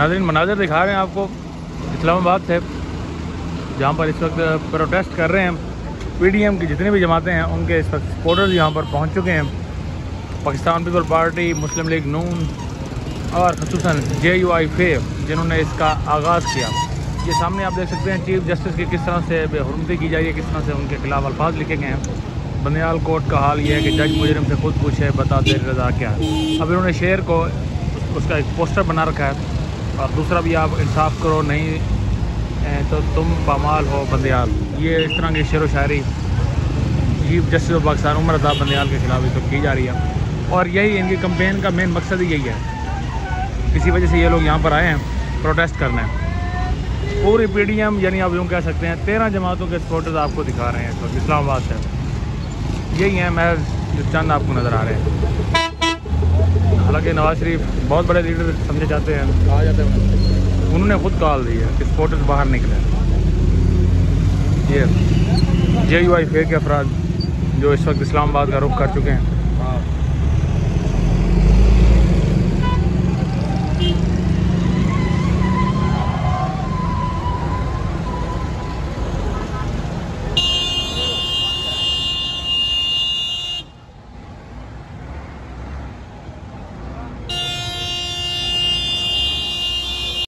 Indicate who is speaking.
Speaker 1: नाज़रीन मनाज़र दिखा रहे हैं आपको इस्लामाबाद से, जहाँ पर इस वक्त प्रोटेस्ट कर रहे हैं। PDM की जितनी भी जमातें हैं उनके इस वक्त सपोर्टर्स यहाँ पर पहुँच चुके हैं। पाकिस्तान पीपल पार्टी, मुस्लिम लीग नून और ख़ुसूसन JUI जिन्होंने इसका आगाज़ किया। ये सामने आप देख सकते हैं चीफ जस्टिस की किस तरह से बेहुरमती की जा रही है, किस तरह से उनके खिलाफ अल्फाज लिखे गए हैं। बंदियाल कोर्ट का हाल ये है कि जज मुजरिम से खुद पूछे बता तेरी रज़ा क्या है। अब इन्होंने शेर को उसका एक पोस्टर बना रखा है और दूसरा भी आप इंसाफ करो नहीं तो तुम पामाल हो बंदियाल। ये इस तरह की शेर व शायरी chief justice of Pakistan Umar Ata Bandial के खिलाफ इस वक्त की जा रही है और यही इनकी कंपेन का मेन मकसद ही यही है। इसी वजह से ये लोग यहाँ पर आए हैं प्रोटेस्ट करने। पूरी PDM यानी आप यूँ कह सकते हैं 13 जमातों के सपोर्टर्स आपको दिखा रहे हैं इस वक्त इस्लामाबाद से। यही हैं महज जो चंद आपको नज़र आ रहे हैं। हालांकि नवाज शरीफ बहुत बड़े लीडर समझे जाते हैं, कहा जाता है, उन्होंने खुद कॉल दी है कि सपोर्टर्स बाहर निकले। ये JUI के अफराद जो इस वक्त इस्लामाबाद का रुख कर चुके हैं।